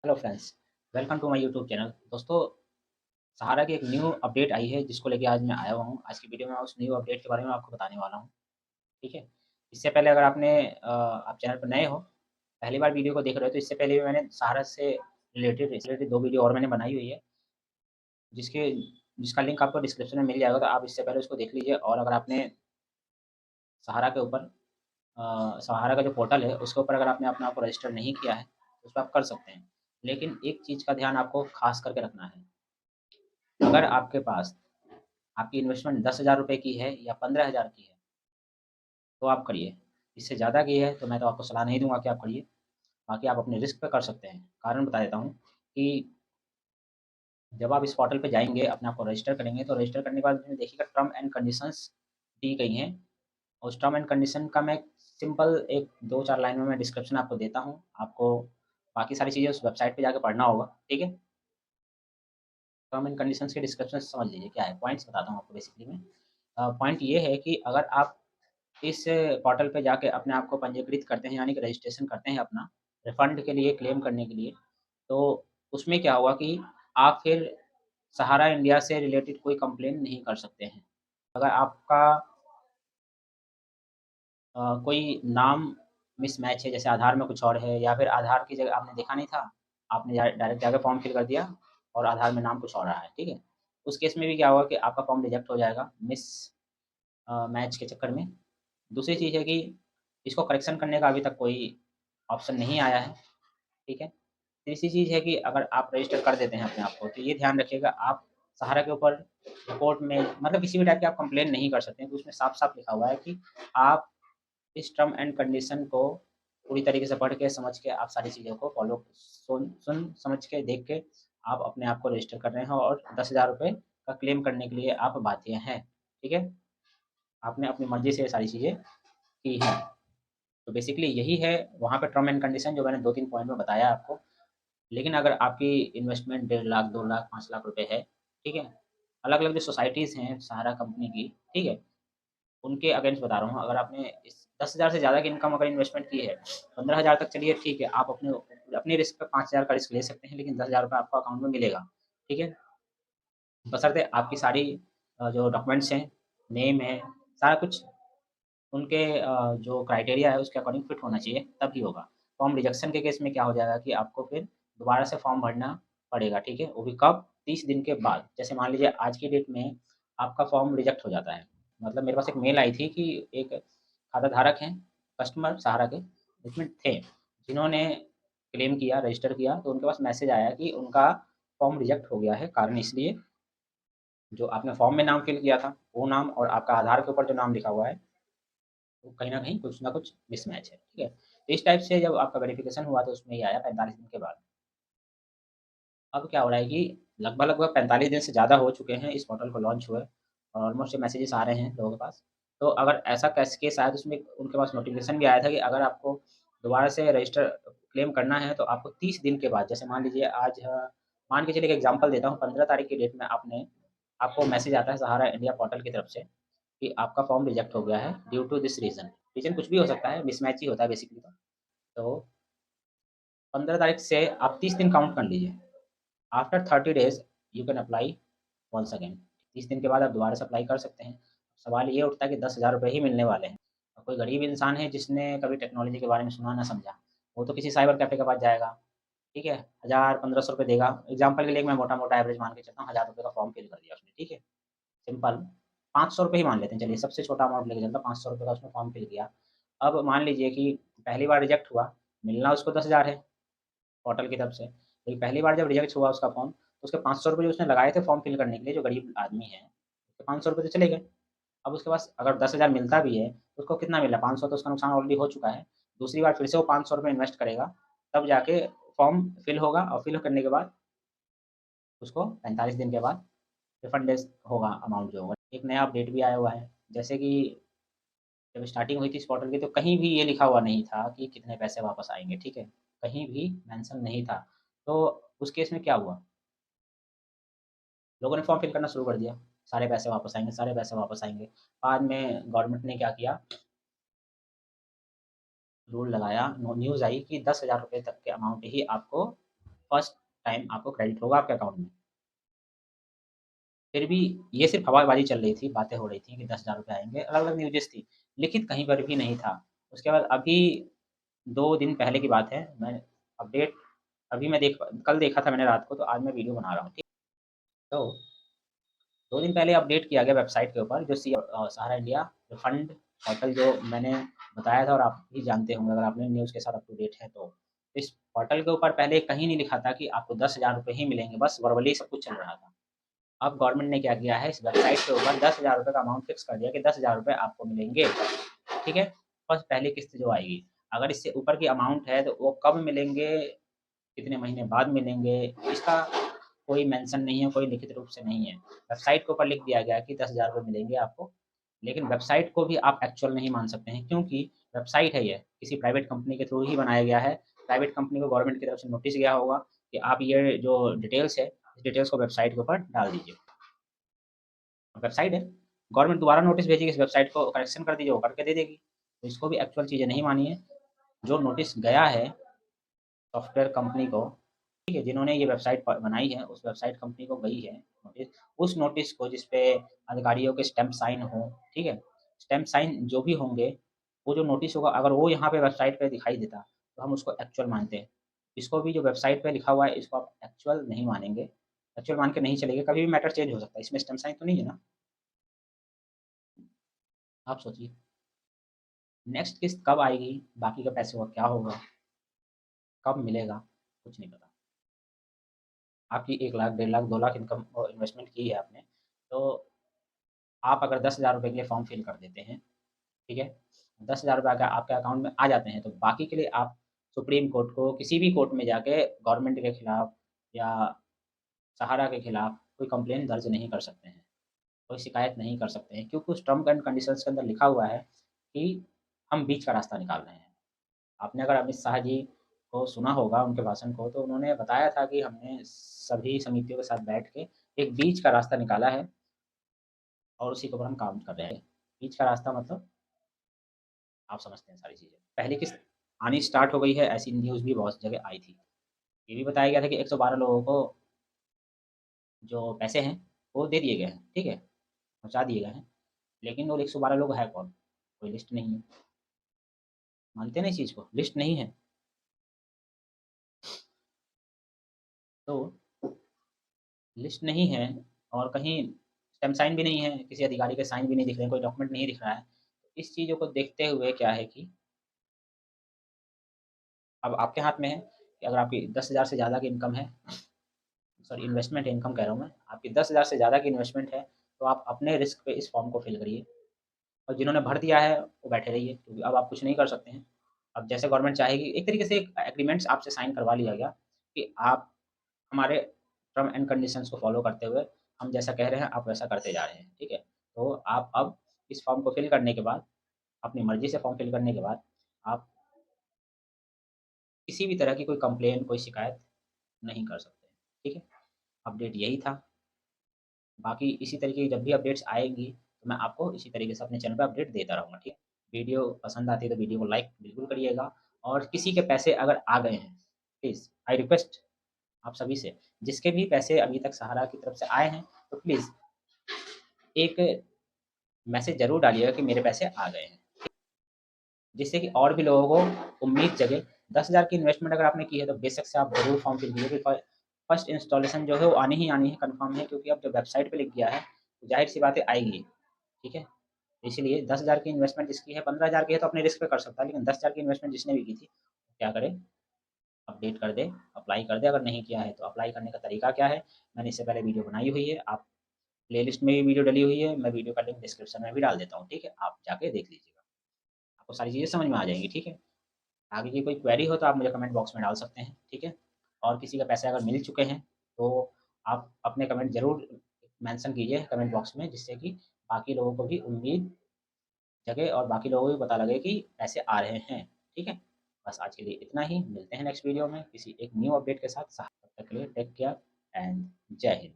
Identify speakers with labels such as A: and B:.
A: Hello friends, welcome to my YouTube channel. दोस्तों, सहारा की एक न्यू अपडेट आई है जिसको लेके आज मैं आया हुआ हूँ। आज की वीडियो में मैं उस न्यू अपडेट के बारे में आपको बताने वाला हूँ, ठीक है? इससे पहले अगर आप चैनल पर नए हो, पहली बार वीडियो को देख रहे हो तो इससे पहले भी मैंने सहारा से रिलेटेड 2 वीडियो और मैंने बनाई हुई है, जिसके जिसका लिंक आपको डिस्क्रिप्शन में मिल जाएगा, तो आप इससे पहले उसको देख लीजिए। और अगर आपने सहारा के ऊपर सहारा का जो पोर्टल है उसके ऊपर अगर आपने अपने आप को रजिस्टर नहीं किया है, तो उसपे आप कर सकते हैं। लेकिन एक चीज़ का ध्यान आपको ख़ास करके रखना है। अगर आपके पास आपकी इन्वेस्टमेंट 10,000 रुपए की है या 15,000 की है, तो आप करिए। इससे ज़्यादा की है तो मैं तो आपको सलाह नहीं दूँगा कि आप करिए। बाकी आप अपने रिस्क पे कर सकते हैं। कारण बता देता हूँ कि जब आप इस पोर्टल पे जाएँगे, अपने आप को रजिस्टर करेंगे, तो रजिस्टर करने के बाद उसमें देखिएगा टर्म एंड कंडीशंस दी गई हैं। उस टर्म एंड कंडीशन का मैं सिंपल एक 2-4 लाइन में मैं डिस्क्रिप्शन आपको देता हूँ। आपको बाकी सारी चीज़ें उस वेबसाइट पे जाके पढ़ना होगा, ठीक है? टर्म एंड कंडीशंस के डिस्क्रिप्शन समझ लीजिए क्या है, पॉइंट्स बताता हूँ आपको बेसिकली मैं। पॉइंट ये है कि अगर आप इस पोर्टल पे जाके अपने आप को पंजीकृत करते हैं, यानी कि रजिस्ट्रेशन करते हैं अपना रिफंड के लिए, क्लेम करने के लिए, तो उसमें क्या हुआ कि आप फिर सहारा इंडिया से रिलेटेड कोई कंप्लेन नहीं कर सकते हैं। अगर आपका कोई नाम मिसमैच है, जैसे आधार में कुछ और है या फिर आधार की जगह आपने देखा नहीं था, आपने डायरेक्ट जाके फॉर्म फिल कर दिया और आधार में नाम कुछ और रहा है, ठीक है? उस केस में भी क्या होगा कि आपका फॉर्म रिजेक्ट हो जाएगा मैच के चक्कर में। दूसरी चीज़ है कि इसको करेक्शन करने का अभी तक कोई ऑप्शन नहीं आया है, ठीक है? तीसरी चीज़ है कि अगर आप रजिस्टर कर देते हैं अपने आप को, तो ये ध्यान रखिएगा आप सहारा के ऊपर रिपोर्ट में मतलब किसी भी टाइप की आप कंप्लेन नहीं कर सकते हैं, तो उसमें साफ-साफ लिखा हुआ है कि आप इस टर्म एंड कंडीशन को पूरी तरीके से पढ़ के, समझ के आप सारी चीज़ों को फ़ॉलो सुन समझ के, देख के आप अपने आप को रजिस्टर कर रहे हैं और 10,000 रुपए का क्लेम करने के लिए आप बाध्य हैं, ठीक है? आपने अपनी मर्ज़ी से ये सारी चीज़ें की हैं। तो बेसिकली यही है वहाँ पे टर्म एंड कंडीशन जो मैंने 2-3 पॉइंट में बताया आपको। लेकिन अगर आपकी इन्वेस्टमेंट 1.5 लाख, 2 लाख, 5 लाख रुपए है, ठीक है? अलग-अलग जो सोसाइटीज़ हैं सहारा कंपनी की, ठीक है? उनके अगेंस्ट बता रहा हूँ। अगर आपने इस 10,000 से ज़्यादा की इनकम अगर इन्वेस्टमेंट की है, 15,000 तक चलिए ठीक है, आप अपने रिस्क पे 5,000 का रिस्क ले सकते हैं, लेकिन 10,000 रुपए आपको अकाउंट में मिलेगा, ठीक है? बशर्ते आपकी सारी जो डॉक्यूमेंट्स हैं, नेम है, सारा कुछ उनके जो क्राइटेरिया है उसके अकॉर्डिंग फिट होना चाहिए, तभी होगा। फॉर्म रिजेक्शन के केस में क्या हो जाएगा कि आपको फिर दोबारा से फॉर्म भरना पड़ेगा, ठीक है? वो भी कब? 30 दिन के बाद। जैसे मान लीजिए आज की डेट में आपका फॉर्म रिजेक्ट हो जाता है। मतलब मेरे पास एक मेल आई थी कि एक खाताधारक हैं, कस्टमर सहारा के, उसमें थे, जिन्होंने क्लेम किया, रजिस्टर किया, तो उनके पास मैसेज आया कि उनका फॉर्म रिजेक्ट हो गया है। कारण इसलिए जो आपने फॉर्म में नाम फ़िल किया था, वो नाम और आपका आधार के ऊपर जो नाम लिखा हुआ है, तो कहीं न कहीं कुछ न कुछ मिसमैच है, ठीक है? तो इस टाइप से जब आपका वेरिफ़िकेशन हुआ तो उसमें ये आया 45 दिन के बाद। अब क्या हो रहा है कि लगभग-लगभग 45 दिन से ज़्यादा हो चुके हैं इस पोर्टल को लॉन्च हुए और ऑलमोस्ट ये मैसेजेस आ रहे हैं लोगों के पास। तो अगर ऐसा कैस केस आया तो उसमें उनके पास नोटिफ़िकेशन भी आया था कि अगर आपको दोबारा से रजिस्टर क्लेम करना है तो आपको 30 दिन के बाद, जैसे मान लीजिए आज मान के चलिए एक एग्ज़ाम्पल देता हूँ, 15 तारीख की डेट में आपको मैसेज आता है सहारा इंडिया पोर्टल की तरफ से कि आपका फॉर्म रिजेक्ट हो गया है due to this reason. Reason कुछ भी हो सकता है, मिसमैच ही होता है बेसिकली तो। तो 15 तारीख से आप 30 दिन काउंट कर लीजिए। After 30 days you can apply once again. 30 दिन के बाद आप दोबारा से अप्लाई कर सकते हैं। सवाल ये उठता है कि 10,000 रुपए ही मिलने वाले हैं। और कोई गरीब इंसान है जिसने कभी टेक्नोलॉजी के बारे में सुना ना समझा, वो तो किसी साइबर कैफ़े के पास जाएगा, ठीक है? 1000-1500 रुपए देगा। एग्ज़ाम्पल के लिए मैं मोटा-मोटा एवरेज मान के चलता हूँ, 1000 रुपए का फॉर्म फिल कर दिया उसने, ठीक है? सिंपल 500 रुपए ही मान लेते हैं, चलिए सबसे छोटा अमाउंट लेके चलता हूँ, 500 रुपए का उसने फॉर्म फिल किया। अब मान लीजिए कि पहली बार रिजेक्ट हुआ, मिलना उसको 10,000 है पोर्टल की तरफ से। लेकिन पहली बार जब रिजेक्ट हुआ उसका फॉर्म, तो उसके 500 रुपए जो उसने लगाए थे फॉर्म फिल करने के लिए, जो गरीब आदमी है, उसके 500 रुपए तो चले गए। अब उसके पास अगर 10,000 मिलता भी है, तो उसको कितना मिला? 500 तो उसका नुकसान ऑलरेडी हो चुका है। दूसरी बार फिर से वो 500 रुपए इन्वेस्ट करेगा, तब जाके फॉर्म फिल होगा और फिल करने के बाद उसको 45 दिन के बाद रिफंडेस होगा अमाउंट जो होगा। एक नया अपडेट भी आया हुआ है, जैसे कि जब स्टार्टिंग हुई थी इस पोर्टल की तो कहीं भी ये लिखा हुआ नहीं था कि कितने पैसे वापस आएँगे, ठीक है? कहीं भी मेंशन नहीं था। तो उस केस में क्या हुआ? लोगों ने फॉर्म फिल करना शुरू कर दिया, सारे पैसे वापस आएँगे, सारे पैसे वापस आएँगे। बाद में गवर्नमेंट ने क्या किया, रूल लगाया, न्यूज़ आई कि 10,000 रुपए तक के अमाउंट ही आपको फर्स्ट टाइम आपको क्रेडिट होगा आपके अकाउंट में। फिर भी ये सिर्फ हवाबाजी चल रही थी, बातें हो रही थी कि 10,000 रुपए आएँगे, अलग-अलग न्यूज़ेस थी, लिखित कहीं पर भी नहीं था। उसके बाद अभी 2 दिन पहले की बात है, मैं अपडेट अभी मैं देख कल देखा था मैंने रात को, तो आज मैं वीडियो बना रहा हूँ, ठीक। तो 2 दिन पहले अपडेट किया गया वेबसाइट के ऊपर, जो सहारा इंडिया जो फंड पोर्टल जो मैंने बताया था और आप भी जानते होंगे अगर आपने न्यूज़ के साथ अप टू डेट हैं तो। इस पोर्टल के ऊपर पहले कहीं नहीं लिखा था कि आपको 10,000 रुपए ही मिलेंगे, बस वर्बली सब कुछ चल रहा था। अब गवर्नमेंट ने क्या किया है, इस वेबसाइट के ऊपर 10,000 रुपए का अमाउंट फिक्स कर दिया कि 10,000 रुपए आपको मिलेंगे, ठीक है? बस पहली किस्त जो आएगी। अगर इससे ऊपर की अमाउंट है तो वो कब मिलेंगे, कितने महीने बाद मिलेंगे, इसका कोई मेंशन नहीं है, कोई लिखित रूप से नहीं है। वेबसाइट के ऊपर लिख दिया गया है कि 10,000 रुपए मिलेंगे आपको, लेकिन वेबसाइट को भी आप एक्चुअल नहीं मान सकते हैं, क्योंकि वेबसाइट है ये, किसी प्राइवेट कंपनी के थ्रू ही बनाया गया है। प्राइवेट कंपनी को गवर्नमेंट की तरफ से नोटिस गया होगा कि आप ये जो डिटेल्स है, इस डिटेल्स को वेबसाइट के ऊपर डाल दीजिए। वेबसाइट है, गवर्नमेंट दोबारा नोटिस भेजेगी, इस वेबसाइट को करेक्शन कर दीजिए, वो करके दे देगी। तो इसको भी एक्चुअल चीज़ें नहीं मानी है। जो नोटिस गया है सॉफ्टवेयर कंपनी को, ठीक है, जिन्होंने ये वेबसाइट बनाई है, उस वेबसाइट कंपनी को गई है नोटिस, उस नोटिस को जिस पे अधिकारियों के स्टैम्प साइन हो, ठीक है, स्टैम्प साइन जो भी होंगे, वो जो नोटिस होगा अगर वो यहाँ पे वेबसाइट पे दिखाई देता, तो हम उसको एक्चुअल मानते हैं। इसको भी जो वेबसाइट पे लिखा हुआ है, इसको आप एक्चुअल नहीं मानेंगे, एक्चुअल मान के नहीं चलेंगे, कभी भी मैटर चेंज हो सकता है, इसमें स्टैम्प साइन तो नहीं है ना? आप सोचिए, नेक्स्ट किस्त कब आएगी, बाकी के पैसे का क्या होगा, कब मिलेगा, कुछ नहीं पता। आपकी 1 लाख, 1.5 लाख, 2 लाख इनकम इन्वेस्टमेंट की है आपने, तो आप अगर 10,000 रुपए के लिए फॉर्म फिल कर देते हैं, ठीक है? 10,000 रुपए अगर आपके अकाउंट में आ जाते हैं, तो बाकी के लिए आप सुप्रीम कोर्ट को, किसी भी कोर्ट में जाके गवर्नमेंट के खिलाफ या सहारा के खिलाफ कोई कंप्लेंट दर्ज नहीं कर सकते हैं, कोई शिकायत नहीं कर सकते हैं, क्योंकि उस टर्म एंड कंडीशंस के अंदर लिखा हुआ है कि हम बीच का रास्ता निकाल रहे हैं। आपने अगर अमित शाह जी को सुना होगा उनके भाषण को, तो उन्होंने बताया था कि हमने सभी समितियों के साथ बैठ के एक बीच का रास्ता निकाला है और उसी के ऊपर हम काम कर रहे हैं। बीच का रास्ता मतलब आप समझते हैं सारी चीज़ें। पहली किस्त आनी स्टार्ट हो गई है, ऐसी न्यूज़ भी बहुत जगह आई थी। ये भी बताया गया था कि 112 लोगों को जो पैसे हैं, वो दे दिए गए हैं, ठीक है? पहुँचा दिए गए हैं, लेकिन वो 112 लोग हैं कौन? कोई लिस्ट नहीं है। मानते हैं ना इस चीज़ को? लिस्ट नहीं है। तो लिस्ट नहीं है और कहीं स्टैम्प साइन भी नहीं है, किसी अधिकारी के साइन भी नहीं दिख रहे हैं, कोई डॉक्यूमेंट नहीं दिख रहा है। तो इस चीज़ों को देखते हुए क्या है कि अब आपके हाथ में है कि अगर आपकी 10,000 से ज़्यादा की इनकम है, सॉरी इन्वेस्टमेंट इनकम कह रहा हूँ मैं, आपकी 10,000 से ज़्यादा की इन्वेस्टमेंट है, तो आप अपने रिस्क पे इस फॉर्म को फिल करिए और जिन्होंने भर दिया है, वो बैठे रहिए, क्योंकि अब आप कुछ नहीं कर सकते हैं। अब जैसे गवर्नमेंट चाहेगी, एक तरीके से एक एग्रीमेंट्स आपसे साइन करवा लिया गया कि आप हमारे टर्म एंड कंडीशंस को फॉलो करते हुए हम जैसा कह रहे हैं, आप वैसा करते जा रहे हैं, ठीक है? तो आप अब इस फॉर्म को फिल करने के बाद, अपनी मर्ज़ी से फॉर्म फिल करने के बाद, आप किसी भी तरह की कोई कंप्लेन, कोई शिकायत नहीं कर सकते, ठीक है? अपडेट यही था। बाकी इसी तरीके की जब भी अपडेट्स आएँगी, तो मैं आपको इसी तरीके से अपने चैनल पे अपडेट देता रहूँगा, ठीक है? वीडियो पसंद आती है तो वीडियो को लाइक बिल्कुल करिएगा और किसी के पैसे अगर आ गए हैं, प्लीज़ आई रिक्वेस्ट आप सभी से, जिसके भी पैसे अभी तक सहारा की तरफ से आए हैं, तो प्लीज़ एक मैसेज ज़रूर डालिएगा कि मेरे पैसे आ गए हैं, जिससे कि और भी लोगों को उम्मीद जगे। 10,000 की इन्वेस्टमेंट अगर आपने की है, तो बेशक से आप ज़रूर फॉर्म फिल कीजिए कि फर्स्ट इंस्टॉलेशन जो है वो आनी ही आनी है, कन्फर्म है, क्योंकि अब जब वेबसाइट पे लिख दिया है, तो ज़ाहिर-सी बात है आएगी, ठीक है? इसीलिए 10,000 की इन्वेस्टमेंट जिसकी है, 15,000 की है तो अपने रिस्क पे कर सकता है, लेकिन 10,000 की इन्वेस्टमेंट जिसने भी की थी, क्या करे, अपडेट कर दे, अप्लाई कर दे। अगर नहीं किया है तो अप्लाई करने का तरीका क्या है, मैंने इससे पहले वीडियो बनाई हुई है, आप प्लेलिस्ट में भी वीडियो डली हुई है, मैं वीडियो का लिंक डिस्क्रिप्शन में भी डाल देता हूँ, ठीक है? आप जाके देख लीजिएगा, आपको सारी चीज़ें समझ में आ जाएँगी, ठीक है? आगे की कोई क्वेरी हो तो आप मुझे कमेंट बॉक्स में डाल सकते हैं, ठीक है? और किसी के पैसे अगर मिल चुके हैं, तो आप अपने कमेंट ज़रूर मेंशन कीजिए कमेंट बॉक्स में, जिससे कि बाकी लोगों को भी उम्मीद जगे और बाकी लोगों को भी पता लगे कि पैसे आ रहे हैं, ठीक है? बस आज के लिए इतना ही, मिलते हैं नेक्स्ट वीडियो में किसी एक न्यू अपडेट के साथ। तब तक के लिए टेक केयर एंड जय हिंद।